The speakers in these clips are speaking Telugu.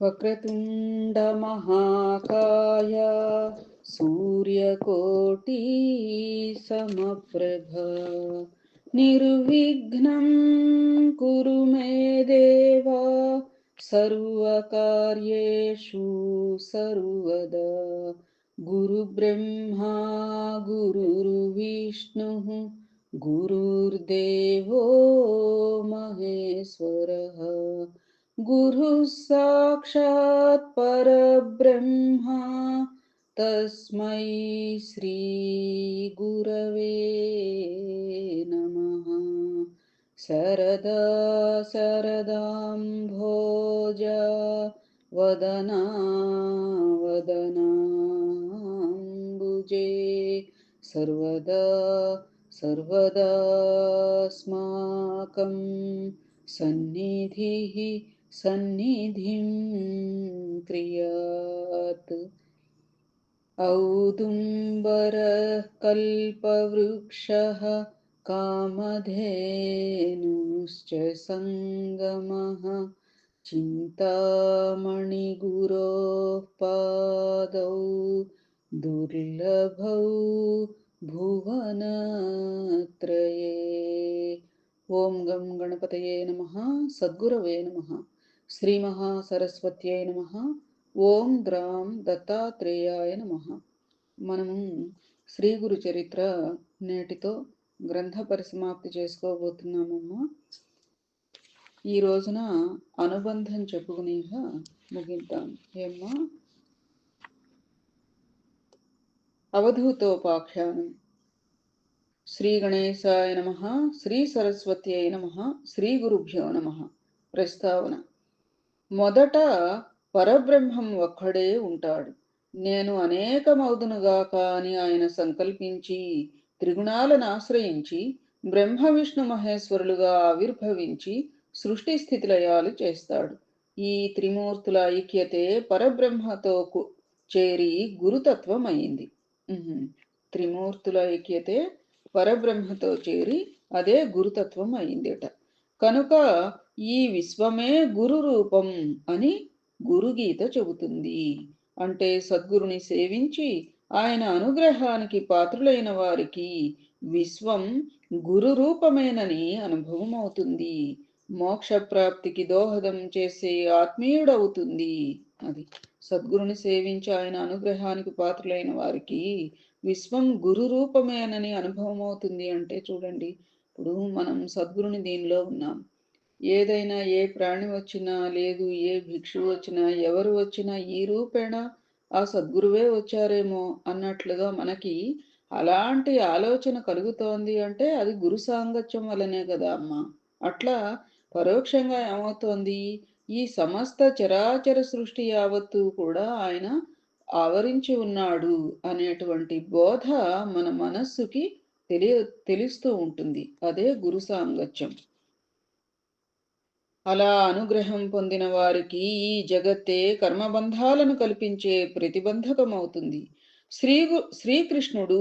వక్రతుండ మహాకాయ సూర్యకోటి సమప్రభ నిర్విఘ్నం కురు మే దేవా సర్వకార్యేషు సర్వదా గురు బ్రహ్మా గురుర్విష్ణుః గురుర్దేవో మహేశ్వరః గురుః సాక్షాత్ పరబ్రహ్మ తస్మై శ్రీ గురవే నమః. శరదా శరదాంభోజ వదనా వదనాంబుజే సర్వదా సర్వదాస్మాకం సన్నిధిః సన్నిధిం క్రియాత్. ఔదుంబరః కల్పవృక్షః కామధేనుశ్చ సంగమః చింతామణిగురోః పాదౌ దుర్లభౌ భువనత్రయే. ఓం గం గణపతయే నమః. సద్గురవే నమః. శ్రీ మహాసరస్వత్యై నమః. ఓం గ్రాం దత్తాత్రేయాయ నమః. మనము శ్రీ గురు చరిత్ర నేటితో గ్రంథ పరిసమాప్తి చేసుకోబోతున్నామమ్మా. ఈ రోజున అనుబంధం చెప్పుకునేగా ముగిద్దాం. ఏమ్మా? అవధూతోపాఖ్యానం. శ్రీ గణేశాయ నమః. శ్రీ సరస్వత్యై నమః. శ్రీ గురుభ్యో నమః. ప్రస్తావన. మొదట పరబ్రహ్మం ఒక్కడే ఉంటాడు. నేను అనేకమౌదునుగాక అని ఆయన సంకల్పించి త్రిగుణాలను ఆశ్రయించి బ్రహ్మ విష్ణు మహేశ్వరులుగా ఆవిర్భవించి సృష్టి స్థితిలయాలు చేస్తాడు. ఈ త్రిమూర్తుల ఐక్యతే పరబ్రహ్మతో చేరి గురుతత్వం అయింది. త్రిమూర్తుల ఐక్యతే పరబ్రహ్మతో చేరి అదే గురుతత్వం అయిందిట. కనుక ఈ విశ్వమే గురు రూపం అని గురుగీత చెబుతుంది. అంటే సద్గురుని సేవించి ఆయన అనుగ్రహానికి పాత్రులైన వారికి విశ్వం గురు రూపమేనని అనుభవం అవుతుంది. మోక్ష ప్రాప్తికి దోహదం చేసే ఆత్మీయుడవుతుంది. అది సద్గురుని సేవించి ఆయన అనుగ్రహానికి పాత్రులైన వారికి విశ్వం గురు రూపమేనని అనుభవం అవుతుంది. అంటే చూడండి, ఇప్పుడు మనం సద్గురుని దీనిలో ఉన్నాం. ఏదైనా ఏ ప్రాణి వచ్చినా, లేదు ఏ భిక్షువు వచ్చినా, ఎవరు వచ్చినా ఈ రూపేణ ఆ సద్గురువే వచ్చారేమో అన్నట్లుగా మనకి అలాంటి ఆలోచన కలుగుతోంది. అంటే అది గురు సాంగత్యం వల్లనే కదా అమ్మా. అట్లా పరోక్షంగా ఏమవుతోంది, ఈ సమస్త చరాచర సృష్టి యావత్తు కూడా ఆయన ఆవరించి ఉన్నాడు అనేటువంటి బోధ మన మనస్సుకి తెలుస్తూ ఉంటుంది. అదే గురు సాంగత్యం. అలా అనుగ్రహం పొందిన వారికి ఈ జగత్తే కర్మబంధాలను కల్పించే ప్రతిబంధకమవుతుంది. శ్రీకృష్ణుడు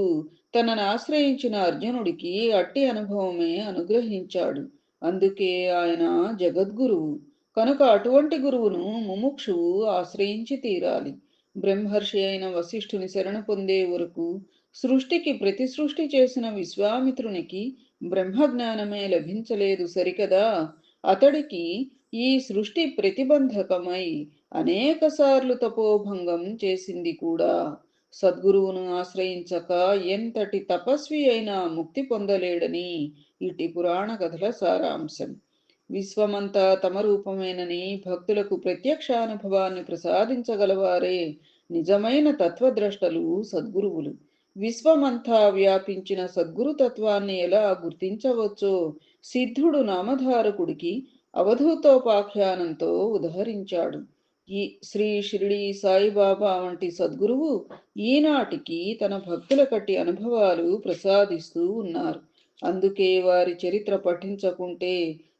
తనను ఆశ్రయించిన అర్జునుడికి అట్టి అనుభవమే అనుగ్రహించాడు. అందుకే ఆయన జగద్గురువు. కనుక అటువంటి గురువును ముముక్షువు ఆశ్రయించి తీరాలి. బ్రహ్మర్షి అయిన వశిష్ఠుని శరణు పొందే వరకు సృష్టికి ప్రతి సృష్టి చేసిన విశ్వామిత్రునికి బ్రహ్మజ్ఞానమే లభించలేదు సరికదా. అతడికి ఈ సృష్టి ప్రతిబంధకమై అనేకసార్లు తపోభంగం చేసింది కూడా. సద్గురువును ఆశ్రయించక ఎంతటి తపస్వి అయినా ముక్తి పొందలేడని ఇటు పురాణ కథల సారాంశం. విశ్వమంతా తమ రూపమేనని భక్తులకు ప్రత్యక్షానుభవాన్ని ప్రసాదించగలవారే నిజమైన తత్వద్రష్టలు సద్గురువులు. విశ్వమంతా వ్యాపించిన సద్గురు తత్వాన్ని ఎలా గుర్తించవచ్చో సిద్ధుడు నామధారకుడికి అవధూతోపాఖ్యానంతో ఉదహరించాడు. ఈ శ్రీ షిరిడి సాయిబాబా వంటి సద్గురువు ఈనాటికి తన భక్తుల కట్టి అనుభవాలు ప్రసాదిస్తూ ఉన్నారు. అందుకే వారి చరిత్ర పఠించకుంటే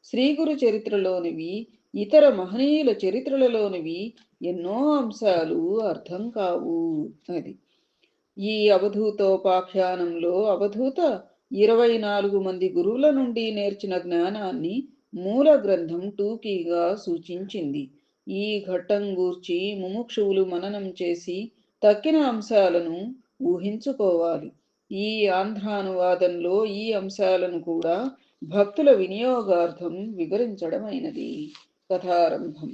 శ్రీగురు చరిత్రలోనివి, ఇతర మహనీయుల చరిత్రలలోనివి ఎన్నో అంశాలు అర్థం కావు. అది ఈ అవధూతోపాఖ్యానంలో అవధూత 24 మంది గురువుల నుండి నేర్చిన జ్ఞానాన్ని మూల గ్రంథం టూకీగా సూచించింది. ఈ ఘట్టం గూర్చి ముముక్షువులు మననం చేసి తక్కిన అంశాలను ఊహించుకోవాలి. ఈ ఆంధ్రానువాదంలో ఈ అంశాలను కూడా భక్తుల వినియోగార్థం వివరించడమైనది. కథారంభం.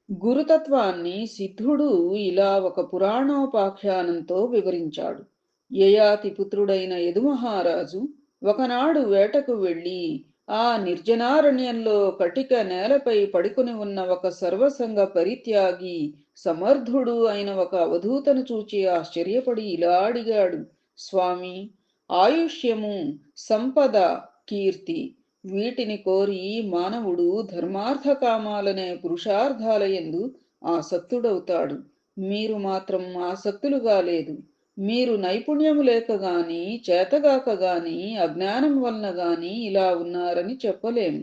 గురుతత్వాన్ని సిద్ధుడు ఇలా ఒక పురాణోపాఖ్యానంతో వివరించాడు. యయాతి పుత్రుడైన యదుమహారాజు ఒకనాడు వేటకు వెళ్ళి ఆ నిర్జనారణ్యంలో కటిక నేలపై పడుకుని ఉన్న ఒక సర్వసంగ పరిత్యాగి సమర్థుడు అయిన ఒక అవధూతను చూచి ఆశ్చర్యపడి ఇలా అడిగాడు: స్వామి, ఆయుష్యము, సంపద, కీర్తి వీటిని కోరి మానవుడు ధర్మార్థ కామాలనే పురుషార్థాలయందు ఆసక్తుడవుతాడు. మీరు మాత్రం ఆసక్తులుగా లేదు. మీరు నైపుణ్యము లేక గాని, చేతగాక గాని, అజ్ఞానం వలన గాని ఇలా ఉన్నారని చెప్పలేము.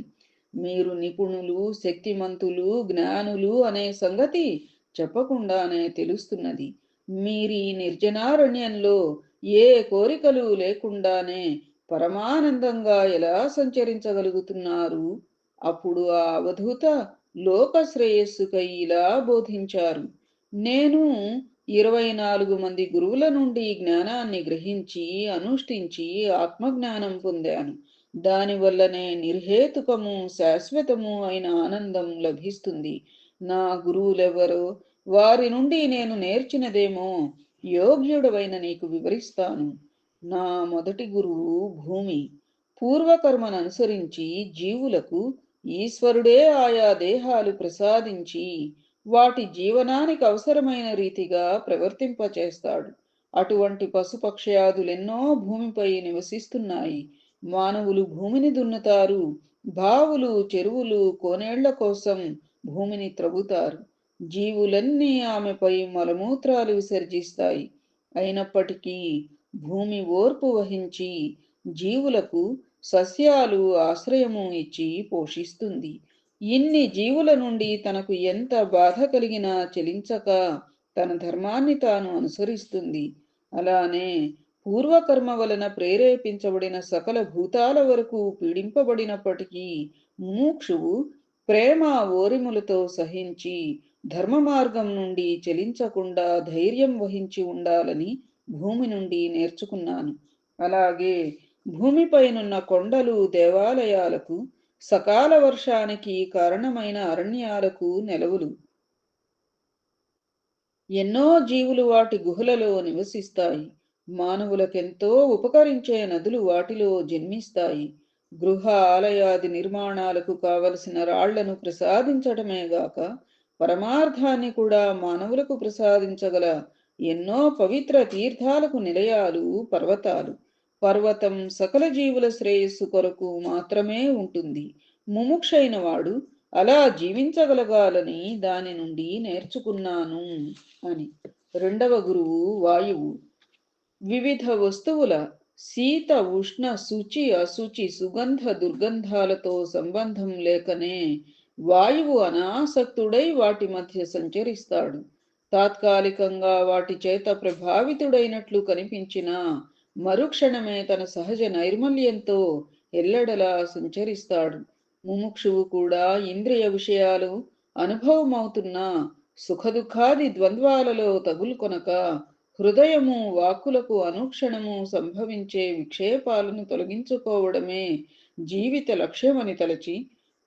మీరు నిపుణులు, శక్తిమంతులు, జ్ఞానులు అనే సంగతి చెప్పకుండానే తెలుస్తున్నది. మీరీ నిర్జనారణ్యంలో ఏ కోరికలు లేకుండానే పరమానందంగా ఎలా సంచరించగలుగుతున్నారు? అప్పుడు ఆ అవధూత లోక శ్రేయస్సుకై ఇలా బోధించారు: నేను 24 మంది గురువుల నుండి జ్ఞానాన్ని గ్రహించి అనుష్ఠించి ఆత్మజ్ఞానం పొందాను. దానివల్లనే నిర్హేతుకము శాశ్వతము అయిన ఆనందం లభిస్తుంది. నా గురువులెవరో వారి నుండి నేను నేర్చినదేమో యోగ్యుడవైన నీకు వివరిస్తాను. నా మొదటి గురువు భూమి. పూర్వకర్మను అనుసరించి జీవులకు ఈశ్వరుడే ఆయా దేహాలు ప్రసాదించి వాటి జీవనానికి అవసరమైన రీతిగా ప్రవర్తింపచేస్తాడు. అటువంటి పశుపక్ష్యాదులెన్నో భూమిపై నివసిస్తున్నాయి. మానవులు భూమిని దున్నుతారు. బావులు, చెరువులు, కోనేళ్ల కోసం భూమిని త్రవ్వుతారు. జీవులన్నీ ఆమెపై మలమూత్రాలు విసర్జిస్తాయి. అయినప్పటికీ భూమి ఓర్పు వహించి జీవులకు సస్యాలు ఆశ్రయము ఇచ్చి పోషిస్తుంది. ఇన్ని జీవుల నుండి తనకు ఎంత బాధ కలిగినా చెలించక తన ధర్మాన్ని తాను అనుసరిస్తుంది. అలానే పూర్వకర్మ వలన ప్రేరేపించబడిన సకల భూతాల వరకు పీడింపబడినప్పటికీ ముముక్షువు ప్రేమ ఓరిములతో సహించి ధర్మ మార్గం నుండి చెలించకుండా ధైర్యం వహించి ఉండాలని భూమి నుండి నేర్చుకున్నాను. అలాగే భూమిపైనున్న కొండలు దేవాలయాలకు, సకాల వర్షానికి కారణమైన అరణ్యాలకు నెలవులు. ఎన్నో జీవులు వాటి గుహలలో నివసిస్తాయి. మానవులకెంతో ఉపకరించే నదులు వాటిలో జన్మిస్తాయి. గృహ ఆలయాది నిర్మాణాలకు కావలసిన రాళ్లను ప్రసాదించటమే గాక పరమార్థాన్ని కూడా మానవులకు ప్రసాదించగల ఎన్నో పవిత్ర తీర్థాలకు నిలయాలు పర్వతాలు. పర్వతం సకల జీవుల శ్రేయస్సు కొరకు మాత్రమే ఉంటుంది. ముముక్షైన వాడు అలా జీవించగలగాలని దాని నుండి నేర్చుకున్నాను అని. రెండవ గురువు వాయువు. వివిధ వస్తువుల శీత, ఉష్ణ, శుచి, అశుచి, సుగంధ, దుర్గంధాలతో సంబంధం లేకనే వాయువు అనాసక్తుడై వాటి మధ్య సంచరిస్తాడు. తాత్కాలికంగా వాటి చేత ప్రభావితుడైనట్లు కనిపించినా మరుక్షణమే తన సహజ నైర్మల్యంతో ఎల్లడలా సంచరిస్తాడు. ముముక్షువు కూడా ఇంద్రియ విషయాలు అనుభవమవుతున్నా సుఖదుఖాది ద్వంద్వాలలో తగులుకొనక హృదయము, వాక్కులకు అనుక్షణము సంభవించే విక్షేపాలను తొలగించుకోవడమే జీవిత లక్ష్యమని తలచి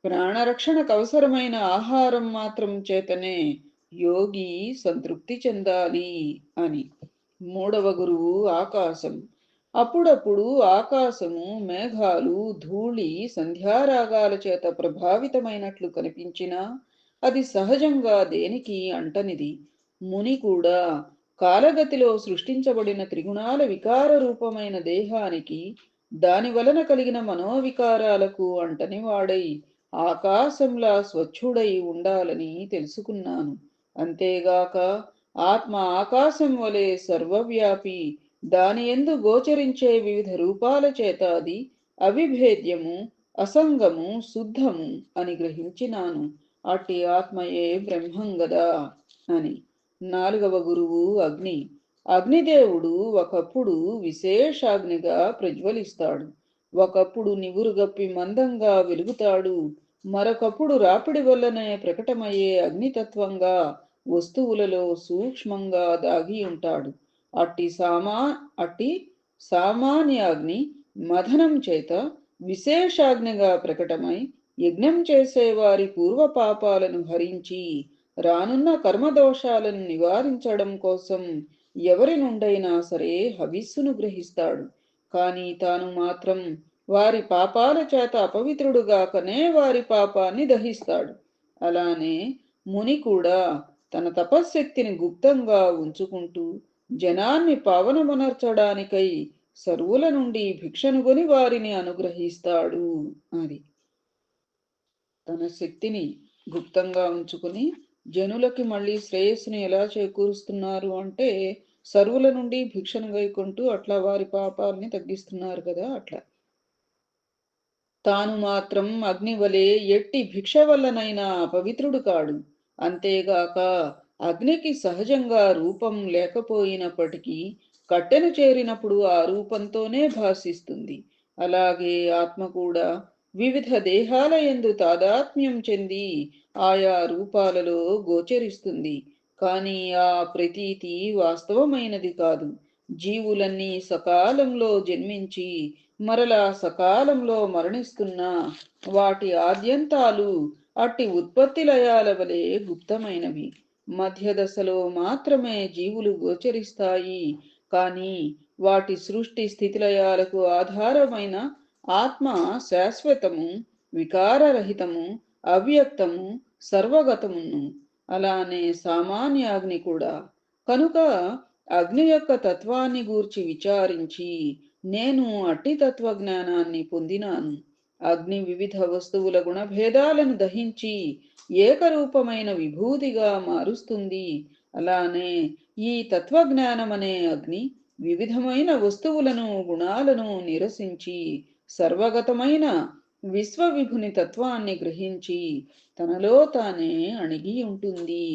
ప్రాణరక్షణకు అవసరమైన ఆహారం మాత్రం చేతనే యోగి సంతృప్తి చెందాలి అని. మూడవ గురువు ఆకాశం. అప్పుడప్పుడు ఆకాశము మేఘాలు, ధూళి, సంధ్యారాగాల చేత ప్రభావితమైనట్లు కనిపించినా అది సహజంగా దేనికి అంటనిది. ముని కూడా కాలగతిలో సృష్టించబడిన త్రిగుణాల వికార రూపమైన దేహానికి దాని వలన కలిగిన మనోవికారాలకు అంటనివాడై ఆకాశంలా స్వచ్ఛుడై ఉండాలని తెలుసుకున్నాను. అంతేగాక ఆత్మ ఆకాశం వలె సర్వవ్యాపి, దాని యందు గోచరించే వివిధ రూపాల చేత అది అవిభేద్యము, అసంగము, శుద్ధము అని గ్రహించినాను. అట్టి ఆత్మయే బ్రహ్మం గదా అని. నాలుగవ గురువు అగ్ని. అగ్నిదేవుడు ఒకప్పుడు విశేషాగ్నిగా ప్రజ్వలిస్తాడు. ఒకప్పుడు నివురుగప్పి మందంగా వెలుగుతాడు. మరొకప్పుడు రాపిడి వల్లనే ప్రకటమయ్యే అగ్నితత్వంగా వస్తువులలో సూక్ష్మంగా దాగి ఉంటాడు. అట్టి సామా అట్టి సామాన్య అగ్ని మథనం చేత విశేషాగ్నిగా ప్రకటమై యజ్ఞం చేసేవారి పూర్వ పాపాలను హరించి రానున్న కర్మదోషాలను నివారించడం కోసం ఎవరి నుండైనా సరే హవిస్సును గ్రహిస్తాడు. కానీ తాను మాత్రం వారి పాపాల చేత అపవిత్రుడుగాకనే వారి పాపాన్ని దహిస్తాడు. అలానే ముని కూడా తన తపశ్శక్తిని గుప్తంగా ఉంచుకుంటూ జనాన్ని పావనమనర్చడానికై సర్వుల నుండి భిక్షను కొని వారిని అనుగ్రహిస్తాడు. అది తన శక్తిని గుప్తంగా ఉంచుకుని జనులకి మళ్ళీ శ్రేయస్సుని ఎలా చేకూరుస్తున్నారు అంటే సర్వుల నుండి భిక్షను గైకుంటూ అట్లా వారి పాపాలని తగ్గిస్తున్నారు కదా. అట్లా తాను మాత్రం అగ్నివలే ఎట్టి భిక్ష వల్లనైనా పవిత్రుడు కాడు. అంతేగాక అగ్నికి సహజంగా రూపం లేకపోయినప్పటికీ కట్టెను చేరినప్పుడు ఆ రూపంతోనే భాషిస్తుంది. అలాగే ఆత్మ కూడా వివిధ దేహాల యందు తాదాత్మ్యం చెంది ఆయా రూపాలలో గోచరిస్తుంది. కానీ ఆ ప్రతీతి వాస్తవమైనది కాదు. జీవులన్నీ సకాలంలో జన్మించి మరలా సకాలంలో మరణిస్తున్న వాటి ఆద్యంతాలు అట్టి ఉత్పత్తి లయాల వలె గుప్తమైనవి. మధ్య దశలో మాత్రమే జీవులు గోచరిస్తాయి. కానీ వాటి సృష్టి స్థితిలయాలకు ఆధారమైన ఆత్మ శాశ్వతము, వికారరహితము, అవ్యక్తము, సర్వగతమును. అలానే సామాన్య అగ్ని కూడా. కనుక అగ్ని యొక్క తత్వాన్ని గూర్చి విచారించి నేను అట్టి తత్వజ్ఞానాన్ని పొందినాను. అగ్ని వివిధ వస్తువుల గుణభేదాలను దహించి ఏకరూపమైన విభూతిగా మారుస్తుంది. అలానే ఈ తత్వజ్ఞానమనే అగ్ని వివిధమైన వస్తువులను గుణాలను నిరసించి సర్వగతమైన విశ్వవిభుని తత్వాన్ని గ్రహించి తనలో తానే అణిగి ఉంటుంది.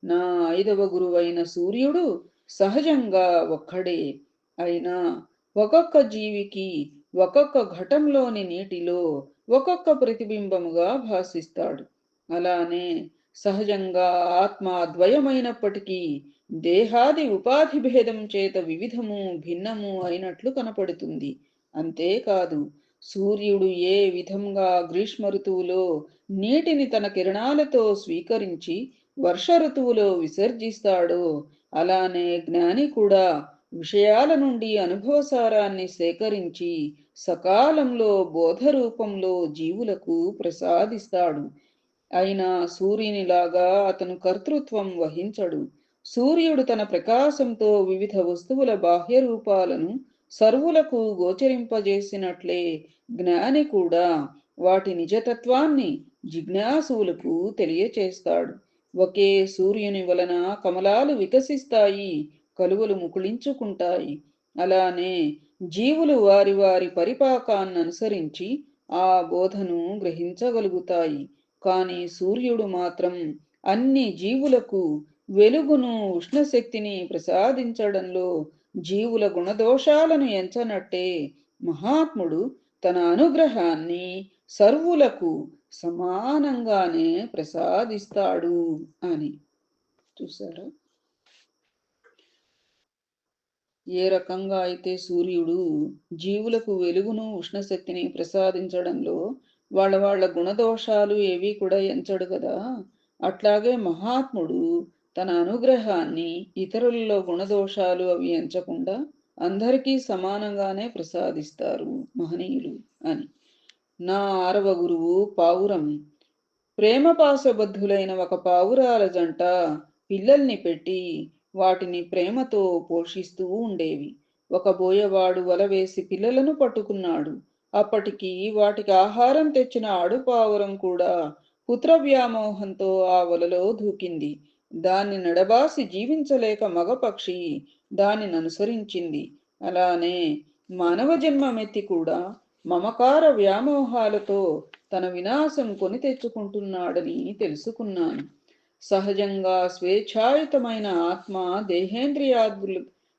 నా 5వ గురువైన సూర్యుడు సహజంగా ఒక్కడే అయినా ఒక్కొక్క జీవికి ఒక్కొక్క ఘటంలోని నీటిలో ఒక్కొక్క ప్రతిబింబముగా భాసిస్తాడు. అలానే సహజంగా ఆత్మ ద్వయమైనప్పటికీ దేహాది ఉపాధి భేదం చేత వివిధము భిన్నము అయినట్లు కనపడుతుంది. అంతేకాదు సూర్యుడు ఏ విధంగా గ్రీష్మ ఋతువులో నీటిని తన కిరణాలతో స్వీకరించి వర్ష ఋతువులో విసర్జిస్తాడో అలానే జ్ఞాని కూడా విషయాల నుండి అనుభవసారాన్ని సేకరించి సకాలంలో బోధ రూపంలో జీవులకు ప్రసాదిస్తాడు. అయినా సూర్యునిలాగా అతను కర్తృత్వం వహించడు. సూర్యుడు తన ప్రకాశంతో వివిధ వస్తువుల బాహ్య రూపాలను సర్వులకు గోచరింపజేసినట్లే జ్ఞాని కూడా వాటి నిజతత్వాన్ని జిజ్ఞాసువులకు తెలియచేస్తాడు. ఒకే సూర్యుని వలన కమలాలు వికసిస్తాయి, కలువలు ముకుళించుకుంటాయి. అలానే జీవులు వారి వారి పరిపాకాన్ని అనుసరించి ఆ బోధను గ్రహించగలుగుతాయి. కానీ సూర్యుడు మాత్రం అన్ని జీవులకు వెలుగును ఉష్ణశక్తిని ప్రసాదించడంలో జీవుల గుణదోషాలను ఎంచనట్టే మహాత్ముడు తన అనుగ్రహాన్ని సర్వులకు సమానంగానే ప్రసాదిస్తాడు అని. చూసారా ఏ రకంగా అయితే సూర్యుడు జీవులకు వెలుగును ఉష్ణశక్తిని ప్రసాదించడంలో వాళ్ళ వాళ్ళ గుణదోషాలు ఏవి కూడా ఎంచడు కదా. అట్లాగే మహాత్ముడు తన అనుగ్రహాన్ని ఇతరులలో గుణదోషాలు అవి ఎంచకుండా అందరికీ సమానంగానే ప్రసాదిస్తారు మహనీయులు అని. నా 6వ గురువు పావురం. ప్రేమపాశబద్ధులైన ఒక పావురాల జంట పిల్లల్ని పెట్టి వాటిని ప్రేమతో పోషిస్తూ ఉండేవి. ఒక బోయవాడు వల వేసి పిల్లలను పట్టుకున్నాడు. అప్పటికి వాటికి ఆహారం తెచ్చిన ఆడుపావురం కూడా పుత్ర వ్యామోహంతో ఆ వలలో దూకింది. దాన్ని నడబాసి జీవించలేక మగపక్షి దానిని అనుసరించింది. అలానే మానవ జన్మమెత్తి కూడా మమకార వ్యామోహాలతో తన వినాశం కొని తెచ్చుకుంటున్నాడని తెలుసుకున్నాను. సహజంగా స్వేచ్ఛాయుతమైన ఆత్మ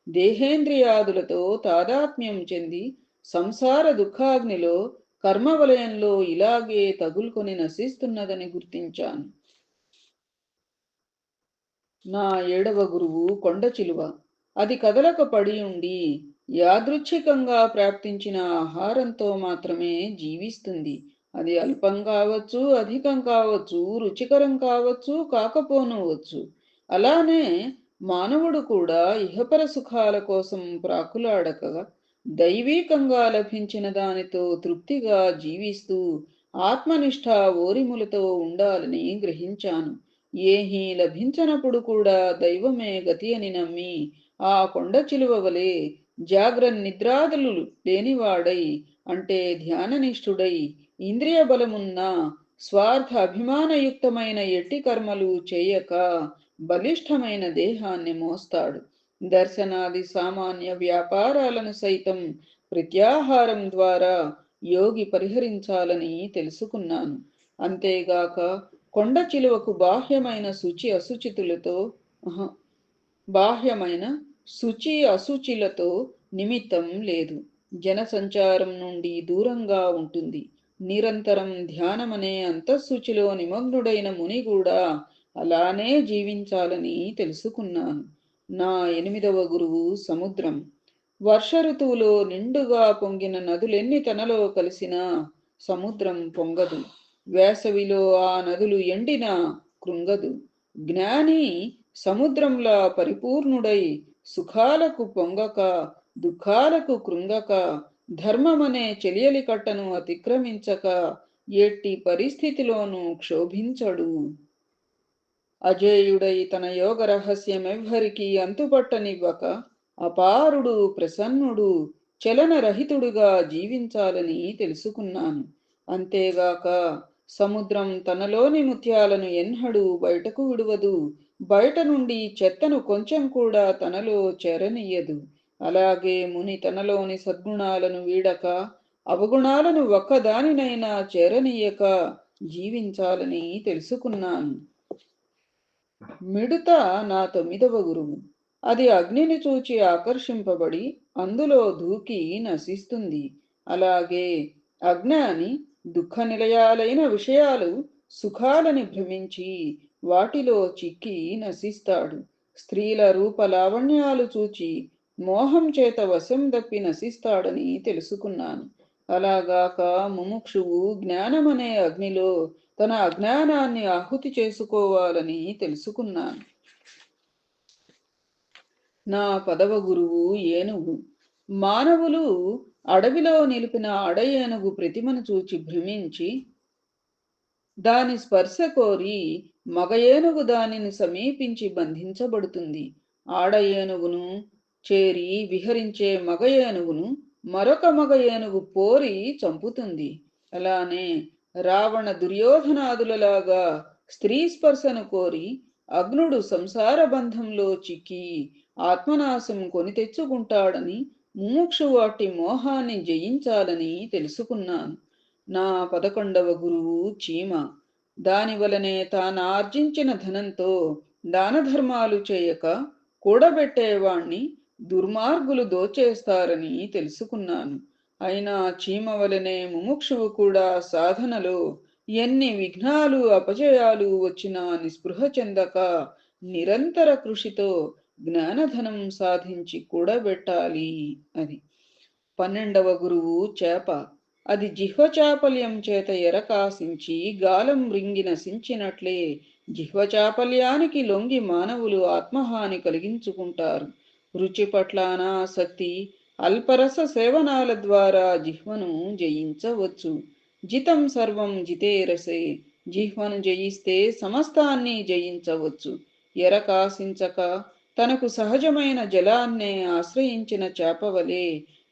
దేహేంద్రియాదులతో తాదాత్మ్యం చెంది సంసార దుఃఖాగ్నిలో కర్మవలయంలో ఇలాగే తగులుకొని నశిస్తున్నదని గుర్తించాను. నా ఏడవ గురువు కొండ చిలువ. అది కదలక పడి ఉండి యాదృచ్ఛికంగా ప్రాప్తించిన ఆహారంతో మాత్రమే జీవిస్తుంది. అది అల్పం కావచ్చు, అధికం కావచ్చు, రుచికరం కావచ్చు, కాకపోనవచ్చు. అలానే మానవుడు కూడా ఇహపర సుఖాల కోసం ప్రాకులాడక దైవీకంగా లభించిన దానితో తృప్తిగా జీవిస్తూ ఆత్మనిష్ట ఓరిములతో ఉండాలని గ్రహించాను. ఏహీ లభించనప్పుడు కూడా దైవమే గతి అని నమ్మి ఆ కొండ చిలువ వలె నిద్రాదులు లేనివాడై, అంటే ధ్యాననిష్ఠుడై, ఇంద్రియ బలమున్న స్వార్థ అభిమానయుక్తమైన ఎట్టి కర్మలు చేయక బలిష్టమైన దేహాన్ని మోస్తాడు. దర్శనాది సామాన్య వ్యాపారాలను సైతం ప్రత్యాహారం ద్వారా యోగి పరిహరించాలని తెలుసుకున్నాను. అంతేగాక కొండ చిలువకు బాహ్యమైన శుచి అశుచితులతో బాహ్యమైన శుచి అశుచిలతో నిమిత్తం లేదు. జనసంచారం నుండి దూరంగా ఉంటుంది. నిరంతరం ధ్యానమనే అంతఃశుచిలో నిమగ్నుడైన ముని కూడా అలానే జీవించాలని తెలుసుకున్నాను. నా ఎనిమిదవ గురువు సముద్రం. వర్ష ఋతువులో నిండుగా పొంగిన నదులెన్ని తనలో కలిసినా సముద్రం పొంగదు. వేసవిలో ఆ నదులు ఎండినా కృంగదు. జ్ఞాని సముద్రంలా పరిపూర్ణుడై సుఖాలకు పొంగక, దుఃఖాలకు కృంగక, ధర్మమనే చెలియలి కట్టను అతిక్రమించక ఎట్టి పరిస్థితిలోనూ క్షోభించడు. అజేయుడై తన యోగ రహస్యమెవ్వరికీ అంతుపట్టనివ్వక అపారుడు, ప్రసన్నుడు, చలనరహితుడుగా జీవించాలని తెలుసుకున్నాను. అంతేగాక సముద్రం తనలోని ముత్యాలను ఎన్నడూ బయటకు విడువదు. బయట నుండి చెత్తను కొంచెం కూడా తనలో చేరనీయదు. అలాగే ముని తనలోని సద్గుణాలను వీడక, అవగుణాలను ఒక్కదానినైనా చేరనీయక జీవించాలని తెలుసుకున్నాను. మిడుత నా తొమ్మిదవ గురువు. అది అగ్నిని చూచి ఆకర్షింపబడి అందులో దూకి నశిస్తుంది. అలాగే అజ్ఞాని దుఃఖ నిలయాలైన విషయాలు, సుఖాలని భ్రమించి వాటిలో చిక్కి నశిస్తాడు. స్త్రీల రూప లావణ్యాలు చూచి మోహం చేత వశం దప్పి నశిస్తాడని తెలుసుకున్నాను. అలాగాక ముముక్షువు జ్ఞానమనే అగ్నిలో తన అజ్ఞానాన్ని ఆహుతి చేసుకోవాలని తెలుసుకున్నాను. నా పదవ గురువు ఏనుగు. మానవులు అడవిలో నిలిపిన అడ ఏనుగు ప్రతిమను చూచి భ్రమించి దాని స్పర్శ కోరి మగ ఏనుగు దానిని సమీపించి బంధించబడుతుంది. ఆడ ఏనుగును చేరి విహరించే మగ ఏనుగును మరొక మగ ఏనుగు పోరి చంపుతుంది. అలానే రావణ దుర్యోధనాదులలాగా స్త్రీ స్పర్శను కోరి అగ్నుడు సంసార బంధంలో చిక్కి ఆత్మనాశం కొని తెచ్చుకుంటాడని ముముక్షు వాటి మోహాన్ని జయించాలని తెలుసుకున్నాను. నా 11వ గురువు చీమ. దాని వలనే తానార్జించిన ధనంతో దాన ధర్మాలు చేయక కూడబెట్టేవాణ్ణి దుర్మార్గులు దోచేస్తారని తెలుసుకున్నాను. అయినా చీమ వలనే ముముక్షువు కూడా సాధనలో ఎన్ని విఘ్నాలు అపజయాలు వచ్చినా నిస్పృహ చెందక నిరంతర కృషితో జ్ఞానధనం సాధించి కూడబెట్టాలి. అది 12వ గురువు చేప. అది జిహ్వ చాపల్యం చేత ఎరకాసించి గాలం రింగి నశించినట్లే జిహ్వచాపల్యానికి లొంగి మానవులు ఆత్మహాని కలిగించుకుంటారు. రుచి పట్ల అనాసక్తి, అల్పరస సేవనాల ద్వారా జిహ్వను జయించవచ్చు. జితం సర్వం జితేరసే. జిహ్వను జయిస్తే సమస్తాన్ని జయించవచ్చు. ఎరకాసించక తనకు సహజమైన జలాన్నే ఆశ్రయించిన చేపవలే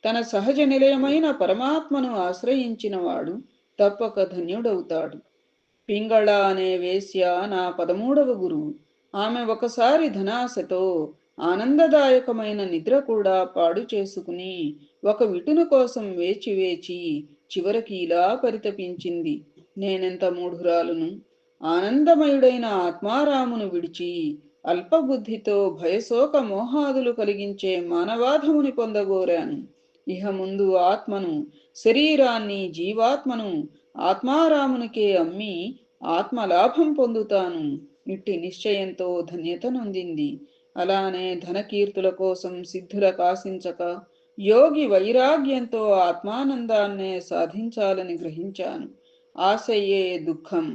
తన సహజ నిలయమైన పరమాత్మను ఆశ్రయించినవాడు తప్పక ధన్యుడవుతాడు. పింగళ అనే వేశ్య నా 13వ గురువు. ఆమె ఒకసారి ధనాశతో ఆనందదాయకమైన నిద్ర కూడా పాడు చేసుకుని ఒక విటును కోసం వేచి వేచి చివరికి ఇలా పరితపించింది: నేనెంత మూఢురాలును! ఆనందమయుడైన ఆత్మారామును విడిచి అల్పబుద్ధితో భయశోక మోహాదులు కలిగించే మానవాధముని పొందగోరాను. ఇహ ముందు ఆత్మను శరీరాన్ని జీవాత్మను ఆత్మారామునికే అమ్మి ఆత్మలాభం పొందుతాను. ఇట్టి నిశ్చయంతో ధన్యత నొందింది. అలానే ధనకీర్తుల కోసం సిద్ధుల కాసించక యోగి వైరాగ్యంతో ఆత్మానందాన్నే సాధించాలని గ్రహించాను. ఆశయే దుఃఖం,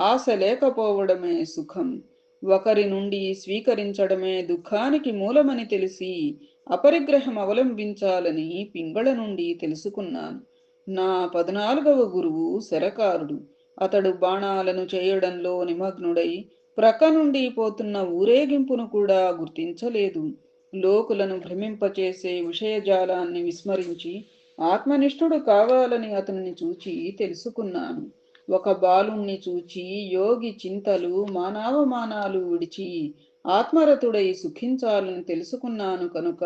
ఆశ లేకపోవడమే సుఖం. ఒకరి నుండి స్వీకరించడమే దుఃఖానికి మూలమని తెలిసి అపరిగ్రహం అవలంబించాలని పింగళ నుండి తెలుసుకున్నాను. నా 14వ గురువు శరకారుడు. అతడు బాణాలను చేయడంలో నిమగ్నుడై ప్రక్క నుండి పోతున్న ఊరేగింపును కూడా గుర్తించలేదు. లోకులను భ్రమింపచేసే విషయజాలాన్ని విస్మరించి ఆత్మనిష్ఠుడు కావాలని అతనిని చూచి తెలుసుకున్నాను. ఒక బాలుణ్ణి చూచి యోగి చింతలు మానవమానాలు విడిచి ఆత్మరతుడై సుఖించాలని తెలుసుకున్నాను కనుక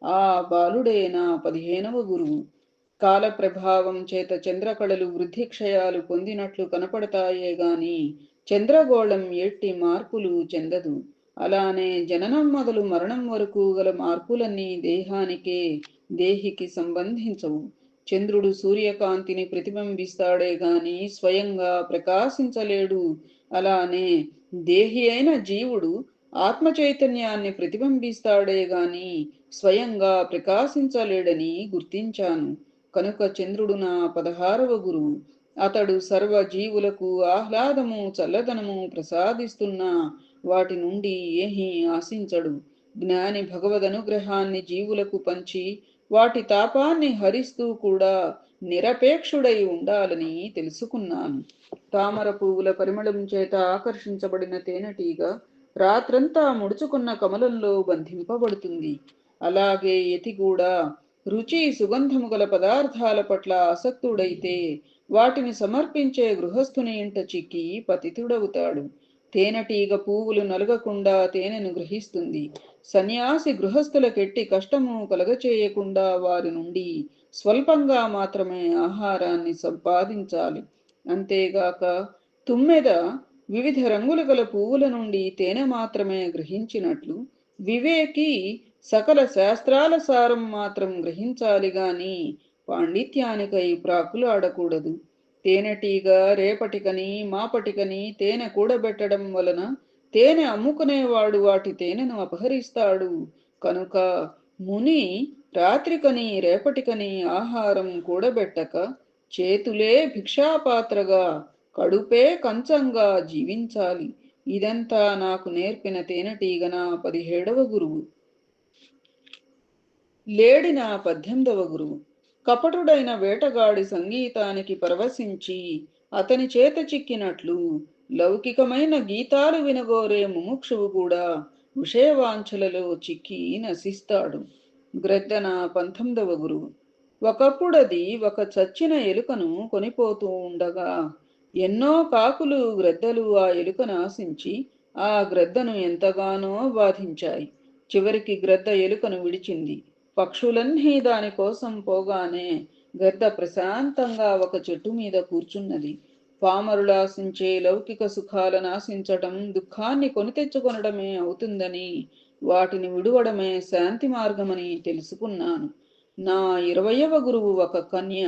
ఆ బాలుడే నా 15వ గురువు. కాల ప్రభావం చేత చంద్రకళలు వృద్ధిక్షయాలు పొందినట్లు కనపడతాయే గాని చంద్రగోళం ఎట్టి మార్పులు చెందదు. అలానే జననం మొదలు మరణం వరకు గల మార్పులన్నీ దేహానికే, దేహికి సంబంధించవు. చంద్రుడు సూర్యకాంతిని ప్రతిబింబిస్తాడే గాని స్వయంగా ప్రకాశించలేడు. అలానే దేహి అయిన జీవుడు ఆత్మ చైతన్యాన్ని ప్రతిబింబిస్తాడే గాని స్వయంగా ప్రకాశించలేడని గుర్తించాను. కనుక చంద్రుడు నా 16వ గురువు. అతడు సర్వ జీవులకు ఆహ్లాదము చల్లదనము ప్రసాదిస్తున్నా వాటి నుండి ఏమీ ఆశించడు. జ్ఞాని భగవదనుగ్రహాన్ని జీవులకు పంచి వాటి తాపాన్ని హరిస్తూ కూడా నిరపేక్షుడై ఉండాలని తెలుసుకున్నాను. తామర పువ్వుల పరిమళం చేత ఆకర్షించబడిన తేనెటీగ రాత్రంతా ముడుచుకున్న కమలంలో బంధింపబడుతుంది. అలాగే యతి కూడా రుచి సుగంధము గల పదార్థాల పట్ల ఆసక్తుడైతే వాటిని సమర్పించే గృహస్థుని ఇంట చిక్కి పతితుడవుతాడు. తేనెటీగ పువ్వులు నలగకుండా తేనెను గ్రహిస్తుంది. సన్యాసి గృహస్థులకెట్టి కష్టము కలగచేయకుండా వారి నుండి స్వల్పంగా మాత్రమే ఆహారాన్ని సంపాదించాలి. అంతేగాక తుమ్మెద వివిధ రంగులు గల పువ్వుల నుండి తేనె మాత్రమే గ్రహించినట్లు వివేకి సకల శాస్త్రాల సారం మాత్రం గ్రహించాలి గాని పాండిత్యానికై ప్రాకులాడకూడదు. తేనెటీగ రేపటికని మాపటికని తేనె కూడబెట్టడం వలన తేనె అమ్ముకునేవాడు వాటి తేనెను అపహరిస్తాడు. కనుక ముని రాత్రికని రేపటికని ఆహారం కూడబెట్టక చేతులే భిక్షాపాత్రగా కడుపే కంచంగా జీవించాలి. ఇదంతా నాకు నేర్పిన తేనెటీగ నా 17వ గురువు. లేడిన 18వ గురువు. కపటుడైన వేటగాడి సంగీతానికి పరవశించి అతని చేత చిక్కినట్లు లౌకికమైన గీతాలు వినగోరే ముముక్షువు కూడా విషయవాంఛలలో చిక్కి నశిస్తాడు. గ్రద్దన 19వ గురువు. ఒకప్పుడది ఒక చచ్చిన ఎలుకను కొనిపోతూ ఉండగా ఎన్నో కాకులు గ్రద్దలు ఆ ఎలుకను ఆశించి ఆ గ్రద్దను ఎంతగానో బాధించాయి. చివరికి గ్రద్ద ఎలుకను విడిచింది. పక్షులన్నీ దానికోసం పోగానే గద్ద ప్రశాంతంగా ఒక చెట్టు మీద కూర్చున్నది. పామరులాశించే లౌకిక సుఖాలను ఆశించటం దుఃఖాన్ని కొని తెచ్చుకొనడమే అవుతుందని, వాటిని విడువడమే శాంతి మార్గమని తెలుసుకున్నాను. నా 20వ గురువు ఒక కన్య.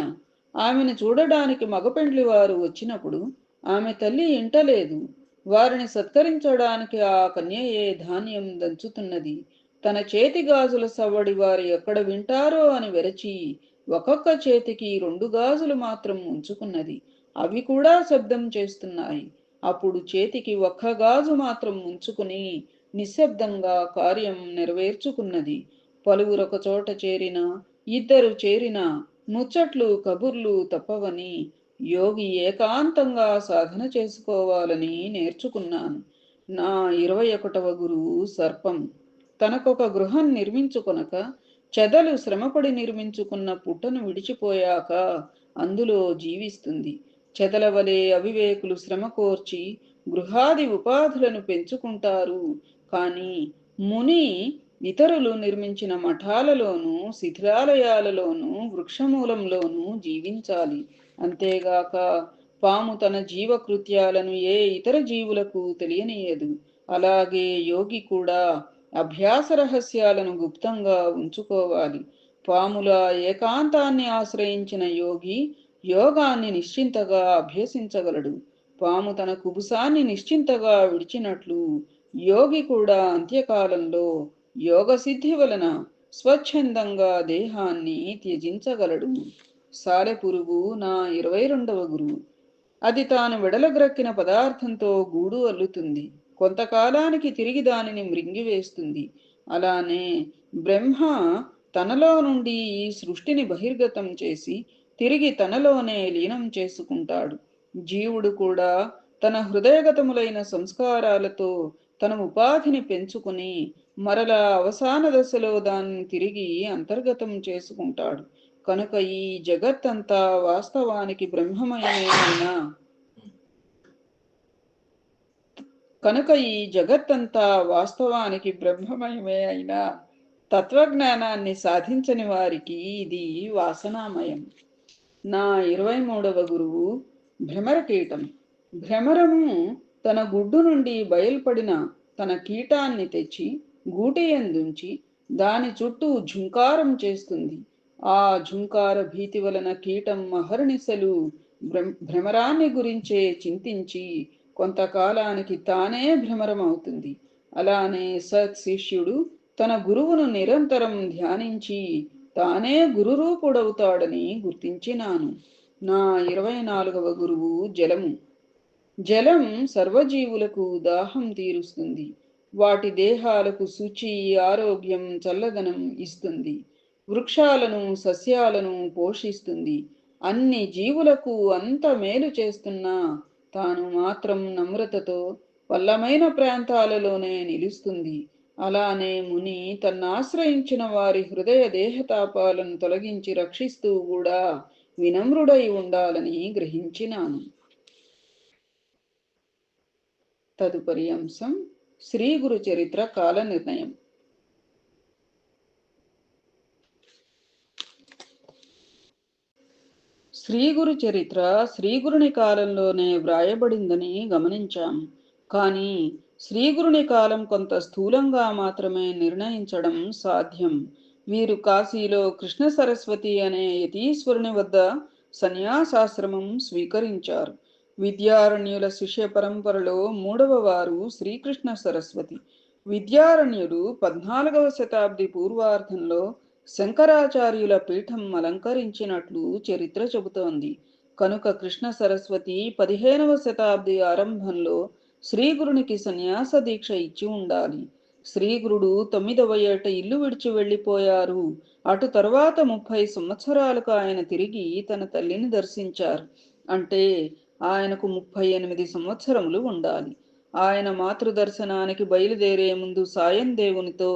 ఆమెను చూడడానికి మగపెండ్లి వారు వచ్చినప్పుడు ఆమె తల్లి ఇంటలేదు. వారిని సత్కరించడానికి ఆ కన్యయే ధాన్యం దంచుతున్నది. తన చేతి గాజుల సవ్వడి వారు ఎక్కడ వింటారో అని వెరచి ఒక్కొక్క చేతికి 2 గాజులు మాత్రం ఉంచుకున్నది. అవి కూడా శబ్దం చేస్తున్నాయి. అప్పుడు చేతికి ఒక్క గాజు మాత్రం ఉంచుకుని నిశ్శబ్దంగా కార్యం నెరవేర్చుకున్నది. పలువురొక చోట చేరిన, ఇద్దరు చేరిన ముచ్చట్లు కబుర్లు తప్పవని యోగి ఏకాంతంగా సాధన చేసుకోవాలని నేర్చుకున్నాను. నా 21వ గురువు సర్పం. తనకొక గృహం నిర్మించుకొనక చెదలు శ్రమపడి నిర్మించుకున్న పుట్టను విడిచిపోయాక అందులో జీవిస్తుంది. చెదల వలె అవివేకులు శ్రమ కోర్చి గృహాది ఉపాధులను పెంచుకుంటారు. కానీ ముని ఇతరులు నిర్మించిన మఠాలలోనూ శిథిలాలయాలలోనూ వృక్షమూలంలోనూ జీవించాలి. అంతేగాక పాము తన జీవకృత్యాలను ఏ ఇతర జీవులకు తెలియనీయదు. అలాగే యోగి కూడా అభ్యాస రహస్యాలను గుప్తంగా ఉంచుకోవాలి. పాముల ఏకాంతాన్ని ఆశ్రయించిన యోగి యోగాన్ని నిశ్చింతగా అభ్యసించగలడు. పాము తన కుబుసాన్ని నిశ్చింతగా విడిచినట్లు యోగి కూడా అంత్యకాలంలో యోగ సిద్ధి వలన స్వచ్ఛందంగా దేహాన్ని త్యజించగలడు. సాలెపురుగు నా 22వ గురువు. అది తాను వెడలగ్రక్కిన పదార్థంతో గూడు అల్లుతుంది. కొంతకాలానికి తిరిగి దానిని మృంగివేస్తుంది. అలానే బ్రహ్మ తనలో నుండి ఈ సృష్టిని బహిర్గతం చేసి తిరిగి తనలోనే లీనం చేసుకుంటాడు. జీవుడు కూడా తన హృదయగతములైన సంస్కారాలతో తన ఉపాధిని పెంచుకుని మరలా అవసాన దశలో దాన్ని తిరిగి అంతర్గతం చేసుకుంటాడు. కనుక ఈ జగత్తంతా వాస్తవానికి బ్రహ్మమయమే అయినా కనుక ఈ జగత్తంతా వాస్తవానికి బ్రహ్మమయమే అయినా తత్వజ్ఞానాన్ని సాధించని వారికి ఇది వాసనామయం. నా 23వ గురువు భ్రమరకీటం. భ్రమరము తన గుడ్డు నుండి బయల్పడిన తన కీటాన్ని తెచ్చి గూటియందుంచి దాని చుట్టూ ఝుంకారం చేస్తుంది. ఆ ఝుంకార భీతి వలన కీటం అహర్నిశలు భ్రమరాన్ని గురించే చింతించి కొంతకాలానికి తానే భ్రమరమవుతుంది. అలానే సత్ శిష్యుడు తన గురువును నిరంతరం ధ్యానించి తానే గురురూపుడవుతాడని గుర్తించినాను. నా 24వ గురువు జలము. జలం సర్వజీవులకు దాహం తీరుస్తుంది. వాటి దేహాలకు శుచి, ఆరోగ్యం, చల్లదనం ఇస్తుంది. వృక్షాలను, సస్యాలను పోషిస్తుంది. అన్ని జీవులకు అంత మేలు చేస్తున్నా తాను మాత్రం నమ్రతతో పల్లమైన ప్రాంతాలలోనే నిలుస్తుంది. అలానే ముని తన్నాశ్రయించిన వారి హృదయ దేహతాపాలను తొలగించి రక్షిస్తూ కూడా వినమ్రుడై ఉండాలని గ్రహించినాను. తదుపరి అంశం శ్రీ గురు చరిత్ర కాల నిర్ణయం. శ్రీగురు చరిత్ర శ్రీగురుని కాలంలోనే వ్రాయబడిందని గమనించాం. కానీ శ్రీగురుని కాలం కొంత స్థూలంగా మాత్రమే నిర్ణయించడం సాధ్యం. వీరు కాశీలో కృష్ణ సరస్వతి అనే యతీశ్వరుని వద్ద సన్యాసాశ్రమం స్వీకరించారు. విద్యారణ్యుల శిష్య పరంపరలో 3వ వారు శ్రీకృష్ణ సరస్వతి. విద్యారణ్యుడు 14వ శతాబ్ది పూర్వార్ధంలో శంకరాచార్యుల పీఠం అలంకరించినట్లు చరిత్ర చెబుతోంది. కనుక కృష్ణ సరస్వతి 15వ శతాబ్ది ఆరంభంలో శ్రీగురునికి సన్యాస దీక్ష ఇచ్చి ఉండాలి. శ్రీగురుడు 9వ ఏట ఇల్లు విడిచి వెళ్ళిపోయారు. అటు తర్వాత 30 సంవత్సరాలకు ఆయన తిరిగి తన తల్లిని దర్శించారు. అంటే ఆయనకు 38 సంవత్సరములు ఉండాలి. ఆయన మాతృదర్శనానికి బయలుదేరే ముందు సాయం దేవునితో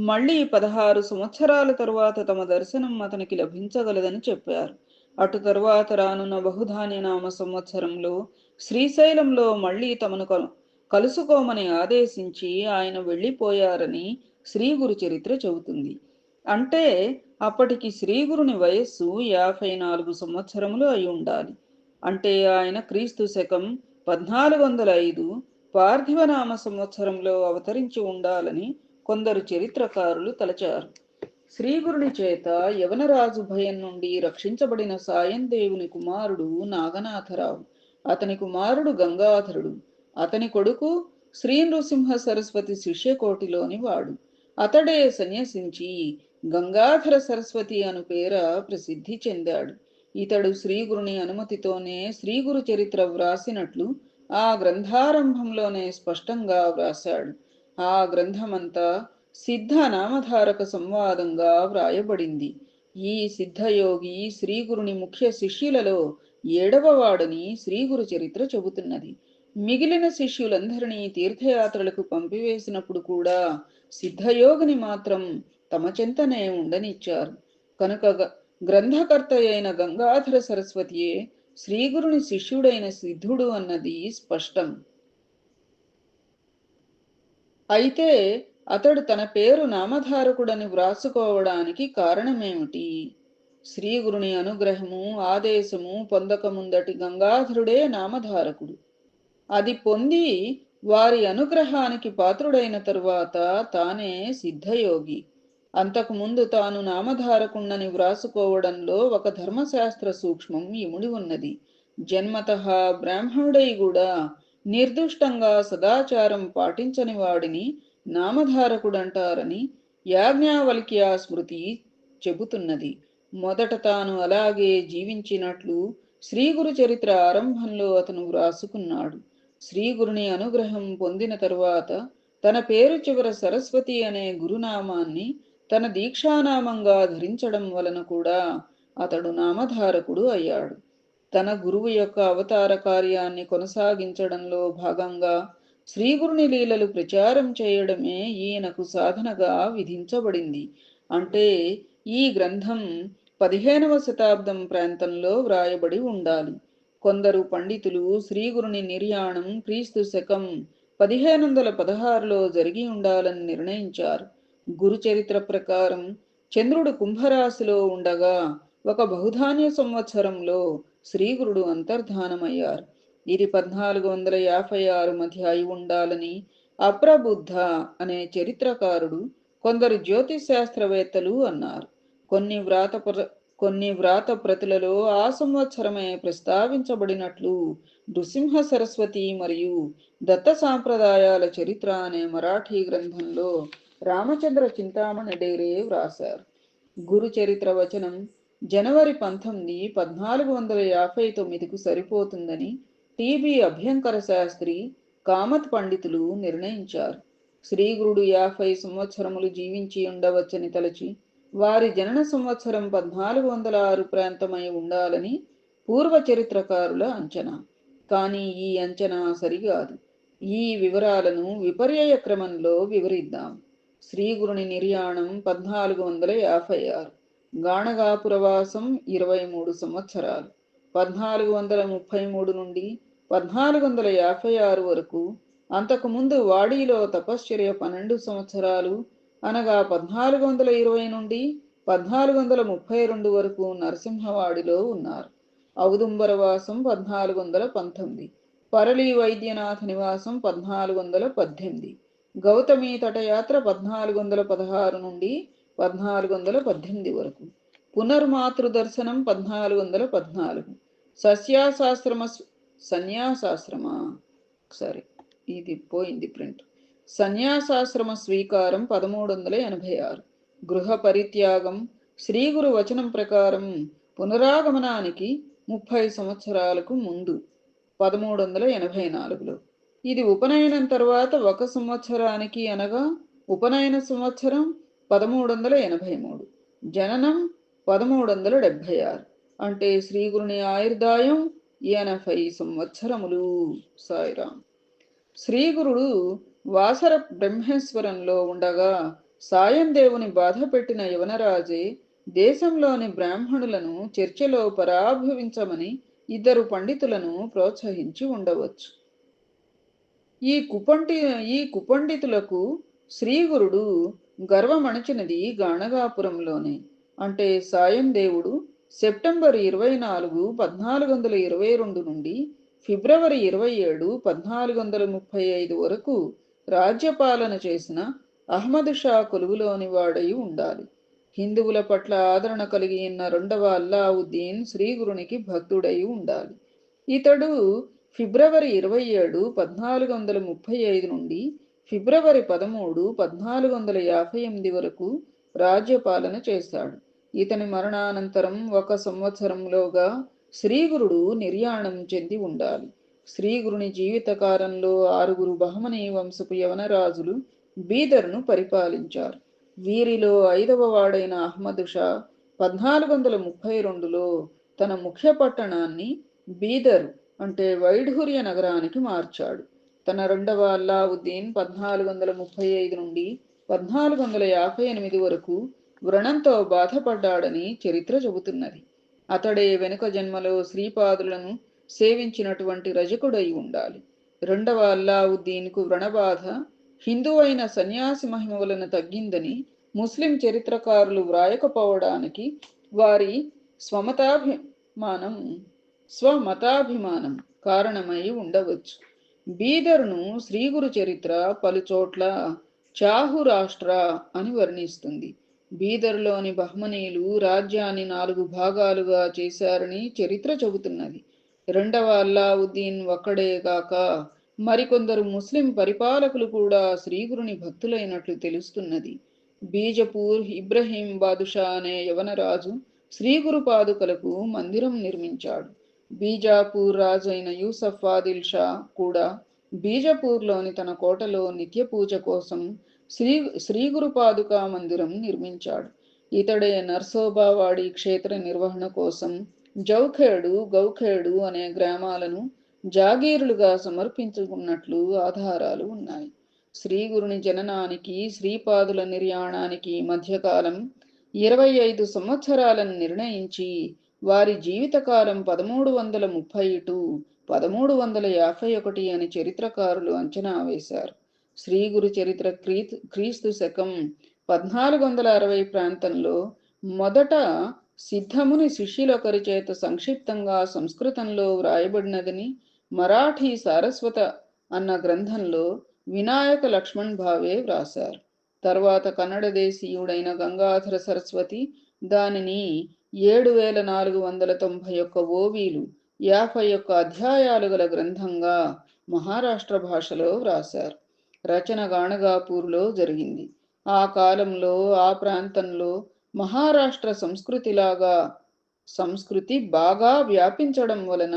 మళ్ళీ 16 సంవత్సరాల తరువాత తమ దర్శనం అతనికి లభించగలదని చెప్పారు. అటు తరువాత రానున్న బహుధాన్యనామ సంవత్సరంలో శ్రీశైలంలో మళ్ళీ తమను కలుసుకోమని ఆదేశించి ఆయన వెళ్ళిపోయారని శ్రీగురు చరిత్ర చెబుతుంది. అంటే అప్పటికి శ్రీగురుని వయస్సు 54 సంవత్సరములు అయి ఉండాలి. అంటే ఆయన క్రీస్తు శకం 1405 పార్థివనామ సంవత్సరంలో అవతరించి ఉండాలని కొందరు చరిత్రకారులు తలచారు. శ్రీగురుని చేత యవనరాజు భయం నుండి రక్షించబడిన సాయందేవుని కుమారుడు నాగనాథరావు. అతని కుమారుడు గంగాధరుడు. అతని కొడుకు శ్రీ నృసింహ సరస్వతి శిష్యకోటిలోని వాడు. అతడే సన్యసించి గంగాధర సరస్వతి అను పేర ప్రసిద్ధి చెందాడు. ఇతడు శ్రీగురుని అనుమతితోనే శ్రీగురు చరిత్ర వ్రాసినట్లు ఆ గ్రంథారంభంలోనే స్పష్టంగా వ్రాశాడు. ఆ గ్రంథమంతా సిద్ధ నామధారక సంవాదంగా వ్రాయబడింది. ఈ సిద్ధయోగి శ్రీగురుని ముఖ్య శిష్యులలో 7వ వాడని శ్రీగురు చరిత్ర చెబుతున్నది. మిగిలిన శిష్యులందరినీ తీర్థయాత్రలకు పంపివేసినప్పుడు కూడా సిద్ధయోగిని మాత్రం తమ చెంతనే ఉండనిచ్చారు. కనుక గ్రంథకర్త అయిన గంగాధర సరస్వతియే శ్రీగురుని శిష్యుడైన సిద్ధుడు అన్నది స్పష్టం. అయితే అతడు తన పేరు నామధారకుడని వ్రాసుకోవడానికి కారణమేమిటి? శ్రీగురుని అనుగ్రహము, ఆదేశము పొందకముందటి గంగాధరుడే నామధారకుడు. అది పొంది వారి అనుగ్రహానికి పాత్రుడైన తరువాత తానే సిద్ధయోగి. అంతకుముందు తాను నామధారకుండని వ్రాసుకోవడంలో ఒక ధర్మశాస్త్ర సూక్ష్మం ఇముడి ఉన్నది. జన్మతః బ్రాహ్మణుడై కూడా నిర్దుష్టంగా సదాచారం పాటించని వాడిని నామధారకుడంటారని యాజ్ఞావల్క్య స్మృతి చెబుతున్నది. మొదట తాను అలాగే జీవించినట్లు శ్రీగురు చరిత్ర ఆరంభంలో అతను వ్రాసుకున్నాడు. శ్రీగురుని అనుగ్రహం పొందిన తరువాత తన పేరు చివర సరస్వతి అనే గురునామాన్ని తన దీక్షానామంగా ధరించడం వలన కూడా అతడు నామధారకుడు అయ్యాడు. తన గురువు యొక్క అవతార కార్యాన్ని కొనసాగించడంలో భాగంగా శ్రీగురుని లీలలు ప్రచారం చేయడమే ఈయనకు సాధనగా విధించబడింది. అంటే ఈ గ్రంథం 15వ శతాబ్దం ప్రాంతంలో వ్రాయబడి ఉండాలి. కొందరు పండితులు శ్రీగురుని నిర్యాణం క్రీస్తు శకం 1516లో జరిగి ఉండాలని నిర్ణయించారు. గురు చరిత్ర ప్రకారం చంద్రుడు కుంభరాశిలో ఉండగా ఒక బహుధాన్య సంవత్సరంలో శ్రీగురుడు అంతర్ధానమయ్యారు. ఇది 1456 మధ్య అయి ఉండాలని అప్రబుద్ధ అనే చరిత్రకారుడు, కొందరు జ్యోతిష్ శాస్త్రవేత్తలు అన్నారు. కొన్ని వ్రాత ప్రతులలో ఆ సంవత్సరమే ప్రస్తావించబడినట్లు నృసింహ సరస్వతి మరియు దత్త సాంప్రదాయాల చరిత్ర అనే మరాఠీ గ్రంథంలో రామచంద్ర చింతామణి డేరే వ్రాశారు. గురు చరిత్ర వచనం జనవరి 19, 1459కు సరిపోతుందని టిబి అభ్యంకర శాస్త్రి, కామత్ పండితులు నిర్ణయించారు. శ్రీగురుడు 50 సంవత్సరములు జీవించి ఉండవచ్చని తలచి వారి జనన సంవత్సరం 1406 ప్రాంతమై ఉండాలని పూర్వ చరిత్రకారుల అంచనా. కానీ ఈ అంచనా సరికాదు. ఈ వివరాలను విపర్యయ క్రమంలో వివరిద్దాం. శ్రీగురుని నిర్యాణం 1456, గాణగాపురవాసం 23 సంవత్సరాలు, 1433 నుండి 1456 వరకు. అంతకుముందు వాడిలో తపశ్చర్య 12 సంవత్సరాలు, అనగా 1420 నుండి 1432 వరకు నరసింహవాడిలో ఉన్నారు. ఔదుంబరవాసం 1419, పరళీ వైద్యనాథ నివాసం 1418, గౌతమి తటయాత్ర 1416 నుండి 1418 వరకు, పునర్మాతృదర్శనం 1414, సన్యాసాశ్రమ ఇది పోయింది ప్రింట్. సన్యాసాశ్రమ స్వీకారం 1386, గృహ పరిత్యాగం శ్రీగురు వచనం ప్రకారం పునరాగమనానికి 30 సంవత్సరాలకు ముందు 1384లో. ఇది ఉపనయనం తర్వాత 1 సంవత్సరానికి, అనగా ఉపనయన సంవత్సరం 1383, జననం 1376. అంటే శ్రీగురుని ఆయుర్దాయం 80 సంవత్సరములు. సాయిరాం. శ్రీగురుడు వాసర బ్రహ్మేశ్వరంలో ఉండగా సాయం దేవుని బాధ పెట్టిన యవనరాజే దేశంలోని బ్రాహ్మణులను చర్చలో పరాభవించమని 2 పండితులను ప్రోత్సహించి ఉండవచ్చు. ఈ కుపండితులకు శ్రీగురుడు గర్వమణచినది గాణగాపురంలోనే. అంటే సాయం దేవుడు సెప్టెంబర్ 24, 1422 నుండి ఫిబ్రవరి 27, 1435 వరకు రాజ్యపాలన చేసిన అహ్మద్ షా కొలువులోని వాడై ఉండాలి. హిందువుల పట్ల ఆదరణ కలిగి ఉన్న 2వ అల్లావుద్దీన్ శ్రీగురునికి భక్తుడై ఉండాలి. ఇతడు ఫిబ్రవరి 27, 1435 నుండి ఫిబ్రవరి 13, 1458 వరకు రాజ్యపాలన చేశాడు. ఇతని మరణానంతరం 1 సంవత్సరంలోగా శ్రీగురుడు నిర్యాణం చెంది ఉండాలి. శ్రీగురుని జీవితకాలంలో 6 బహమనీ వంశపు యవనరాజులు బీదర్ను పరిపాలించారు. వీరిలో 5వ వాడైన అహ్మద్ షా 1432లో తన ముఖ్య పట్టణాన్ని బీదర్ అంటే వైఢూర్య నగరానికి మార్చాడు. తన 2వ అల్లావుద్దీన్ 1435 నుండి 1458 వరకు వ్రణంతో బాధపడ్డాడని చరిత్ర చెబుతున్నది. అతడే వెనుక జన్మలో శ్రీపాదులను సేవించినటువంటి రజకుడై ఉండాలి. 2వ అల్లావుద్దీన్కు వ్రణబాధ హిందూ అయిన సన్యాసి మహిమ వలన తగ్గిందని ముస్లిం చరిత్రకారులు వ్రాయకపోవడానికి వారి స్వమతాభిమానం కారణమై ఉండవచ్చు. బీదర్ను శ్రీగురు చరిత్ర పలుచోట్ల చాహు రాష్ట్ర అని వర్ణిస్తుంది. బీదర్లోని బహ్మనీలు రాజ్యాన్ని 4 భాగాలుగా చేశారని చరిత్ర చెబుతున్నది. రెండవ అల్లావుద్దీన్ ఒక్కడే గాక మరికొందరు ముస్లిం పరిపాలకులు కూడా శ్రీగురుని భక్తులైనట్లు తెలుస్తున్నది. బీజపూర్ ఇబ్రహీం బాదుషా అనే యవనరాజు శ్రీగురు పాదుకలకు మందిరం నిర్మించాడు. బీజాపూర్ రాజైన యూసఫ్ ఆదిల్ షా కూడా బీజపూర్లోని తన కోటలో నిత్య పూజ కోసం శ్రీగురు పాదుకా మందిరం నిర్మించాడు. ఇతడే నర్సోబావాడి క్షేత్ర నిర్వహణ కోసం జౌఖేడు, గౌఖేడు అనే గ్రామాలను జాగీరులుగా సమర్పించుకున్నట్లు ఆధారాలు ఉన్నాయి. శ్రీగురుని జననానికి శ్రీపాదుల నిర్యాణానికి మధ్యకాలం 25 సంవత్సరాలను నిర్ణయించి వారి జీవితకాలం 1330 టు 1351 అని చరిత్రకారులు అంచనా వేశారు. శ్రీగురు చరిత్ర క్రీస్తు శకం 1460 ప్రాంతంలో మొదట సిద్ధముని శిష్యులొకరి చేత సంక్షిప్తంగా సంస్కృతంలో వ్రాయబడినదని మరాఠీ సారస్వత అన్న గ్రంథంలో వినాయక లక్ష్మణ్ భావే వ్రాశారు. తర్వాత కన్నడ దేశీయుడైన గంగాధర సరస్వతి దానిని 7491 ఓవీలు 51 అధ్యాయాలు గల గ్రంథంగా మహారాష్ట్ర భాషలో వ్రాశారు. రచన గాణగాపూర్లో జరిగింది. ఆ కాలంలో ఆ ప్రాంతంలో మహారాష్ట్ర సంస్కృతి బాగా వ్యాపించడం వలన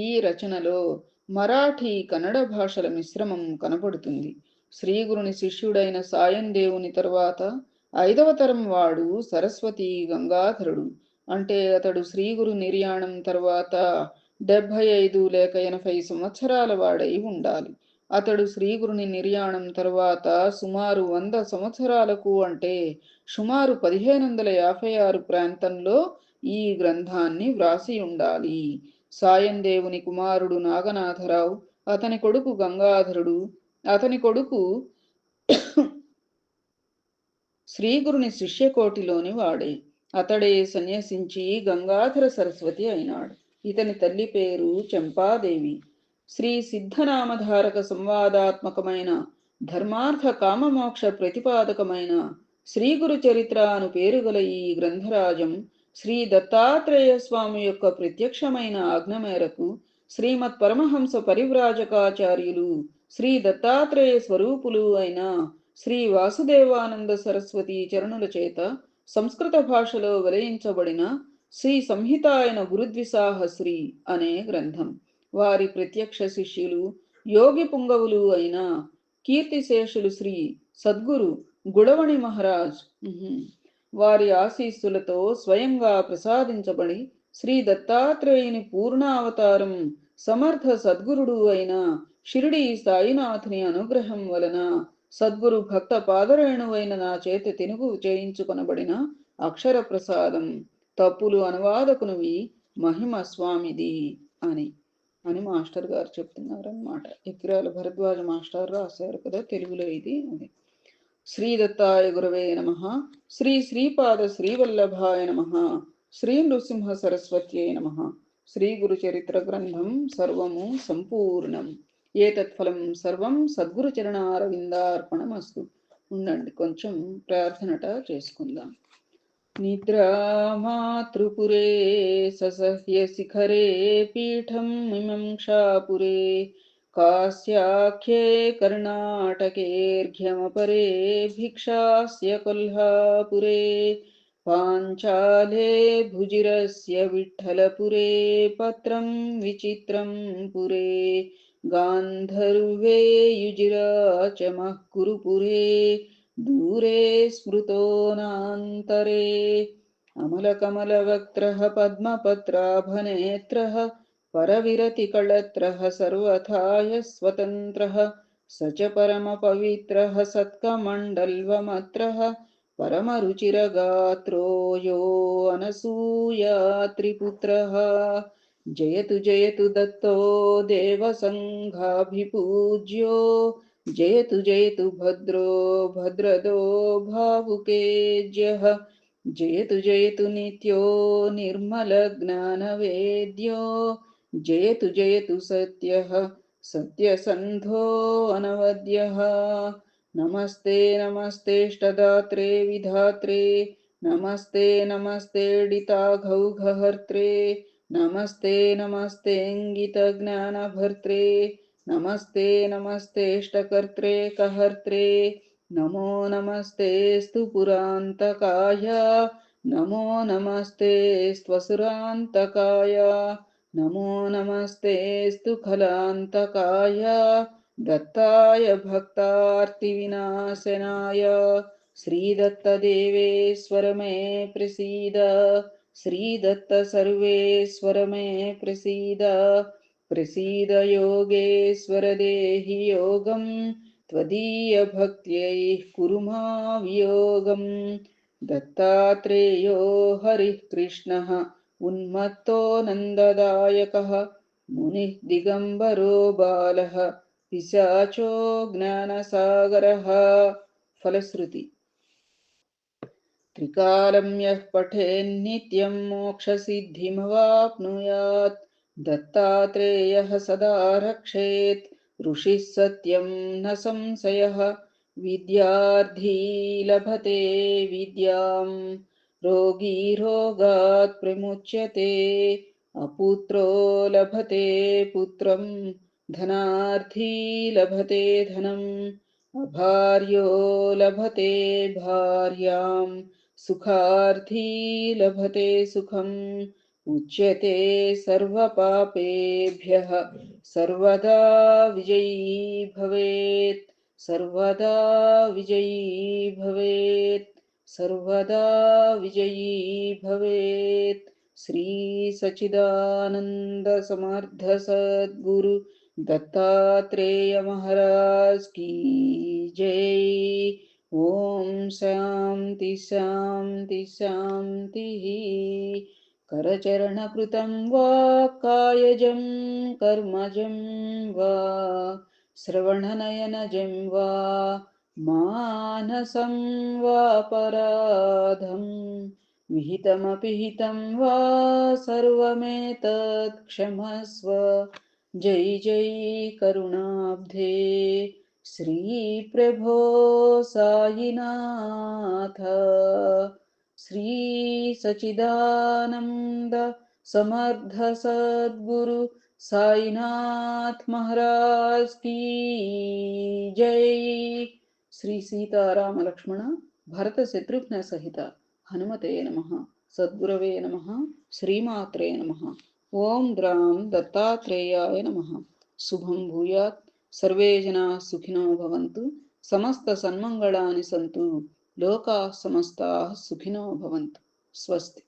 ఈ రచనలో మరాఠీ కన్నడ భాషల మిశ్రమం కనపడుతుంది. శ్రీగురుని శిష్యుడైన సాయందేవుని తరువాత 5వ తరం వాడు సరస్వతి గంగాధరుడు. అంటే అతడు శ్రీగురు నిర్యాణం తర్వాత 75 లేక 80 సంవత్సరాల వాడై ఉండాలి. అతడు శ్రీగురుని నిర్యాణం తరువాత సుమారు 100 సంవత్సరాలకు అంటే సుమారు 1556 ప్రాంతంలో ఈ గ్రంథాన్ని వ్రాసి ఉండాలి. సాయందేవుని కుమారుడు నాగనాథరావు, అతని కొడుకు గంగాధరుడు, అతని కొడుకు శ్రీగురుని శిష్యకోటిలోని వాడే. అతడే సన్యసించి గంగాధర సరస్వతి అయినాడు. ఇతని తల్లి పేరు చంపాదేవి. శ్రీ సిద్ధనామధారక సంవాదాత్మకమైన ధర్మార్థ కామమోక్ష ప్రతిపాదకమైన శ్రీగురు చరిత్ర అను పేరుగల ఈ గ్రంథరాజం శ్రీ దత్తాత్రేయ స్వామి యొక్క ప్రత్యక్షమైన ఆజ్ఞ మేరకు శ్రీమత్ పరమహంస పరివ్రాజకాచార్యులు శ్రీ దత్తాత్రేయ స్వరూపులు అయిన శ్రీ వాసుదేవానంద సరస్వతి చరణుల చేత సంస్కృత భాషలో వెలయించబడిన శ్రీ సంహితాయన గురుద్విసాహశ్రీ అనే గ్రంథం. వారి ప్రత్యక్ష శిష్యులు యోగి పుంగవులు అయిన కీర్తిశేషులు శ్రీ సద్గురు గుడవణి మహారాజ్ వారి ఆశీస్సులతో స్వయంగా ప్రసాదించబడి శ్రీ దత్తాత్రేయుని పూర్ణావతారం సమర్థ సద్గురుడు అయిన షిరిడి సాయినాథుని అనుగ్రహం వలన సద్గురు భక్త పాదరేణువైన నా చేత తెనుగు చేయించుకొనబడిన అక్షర ప్రసాదం. తప్పులు అనువాదకునివి, మహిమ స్వామిది అని మాస్టర్ గారు చెప్తున్నారన్నమాట. ఎక్కిరాల భరద్వాజ మాస్టర్ రాశారు కదా తెలుగులో ఇది. అది శ్రీ దత్తాయ గురవే నమః. శ్రీ శ్రీపాద శ్రీవల్లభాయ నమః. శ్రీ నృసింహ సరస్వత్యై నమః. శ్రీ గురు చరిత్ర గ్రంథం సర్వము సంపూర్ణం. ఏతత్ఫలం సర్వం సద్గురు చరణారవిందార్పణమస్తు. ఉండండి, కొంచెం ప్రార్థనట చేసుకుందాం. నిద్రా మాతృపురే ససహ్య శిఖరే పీఠం మిమంక్షాపురే కాస్యాఖ్యే కర్ణాటకేర్ఘ్యమపరే భిక్షాస్య కొల్హాపురే పాంచాలే భుజిరస్య విఠ్ఠలపురే పత్రం విచిత్రం పురే గాంధర్వే యుజిరాచమః కురుపురే దూరే స్మృతోనాంతరే అమలకమలవక్త్రః పద్మపత్రాభనేత్రః పరవిరతికళత్రః సర్వథాయ స్వతంత్రః స చ పరమపవిత్రః సత్కమండల్వమత్రః పరమరుచిరగాత్రో యో అనసూయాత్రిపుత్రః. జయతు జయతు దత్తో దేవసంఘాభిపూజ్యో జయతు జయతు భద్రో భద్రదో భావుకేజ్యః. జయతు జయతు నిత్యో నిర్మలజ్ఞానవేద్యో జయతు జయతు సత్యః సత్యసంధో అనవద్యః. नमस्ते नमस्तेष्टदात्रे विधात्रे नमस्ते नमस्तेडिताघौघहर्त्रे नमस्ते नमस्तेऽङ्गितज्ञानभर्त्रे नमस्ते नमस्तेष्टकर्त्रे कहर्त्रे नमो नमस्तेऽस्तु पुरान्तकाय नमो नमस्तेऽस्त्वसुरान्तकाय नमो नमस्तेऽस्तु खलान्तकाय दत्ताय भक्तार्तिविनाशनाय श्रीदत्तदेवेश्वर मे प्रसीद श्रीदत्तसर्वेश्वर मे प्रसीद प्रसीद योगेश्वर देहि योगं त्वदीयभक्त्यै कुरु मावियोगम् दत्तात्रेयो हरिः कृष्णः उन्मत्तो नन्ददायकः मुनिः दिगम्बरो बालः पिशाचो ज्ञानसागरः। फलश्रुति त्रिकालं यः पठेन्नित्यं मोक्षसिद्धिमवाप्नुयात् दत्तात्रेयः सदा रक्षेत् ऋषिः सत्यं न संशयः विद्यार्थी लभते विद्यां रोगी रोगात् प्रमुच्यते अपुत्रो लभते पुत्रं धनार्थी लभते धनम् अभार्यो लभते भार्यां सुखार्थी लभते सुखम् उच्यते सर्वपापेभ्यः सर्वदा विजयी भवेत् सर्वदा विजयी भवेत् सर्वदा विजयी भवेत्। श्री सच्चिदानंद समर्थ सद्गुरु दत्तात्रेय महाराज की जय। ओम शांति शांति शांति। करचरणकृतं वा कायजं कर्मजं वा श्रवणनयनजं वा मानसं वापराधं विहितमपि हितं वा सर्वमेतत् क्षमस्व। जय जय करुणाब्धे श्री प्रभो साईनाथ। श्री सच्चिदानंद समर्थ सद्गुरु साईनाथ महाराज की जय। श्री सीताराम लक्ष्मण भरत शत्रुघ्न सहित हनुमते नमः। सद्गुरवे नमः। श्रीमात्रे नमः। ओम द्रां दत्तात्रेयाय नमः। शुभं भूयात्। सर्वे जनाः सुखिनो भवन्तु। समस्त सन्मंगलानि सन्तु। लोकाः समस्ताः सुखिनो भवन्तु। स्वस्ति।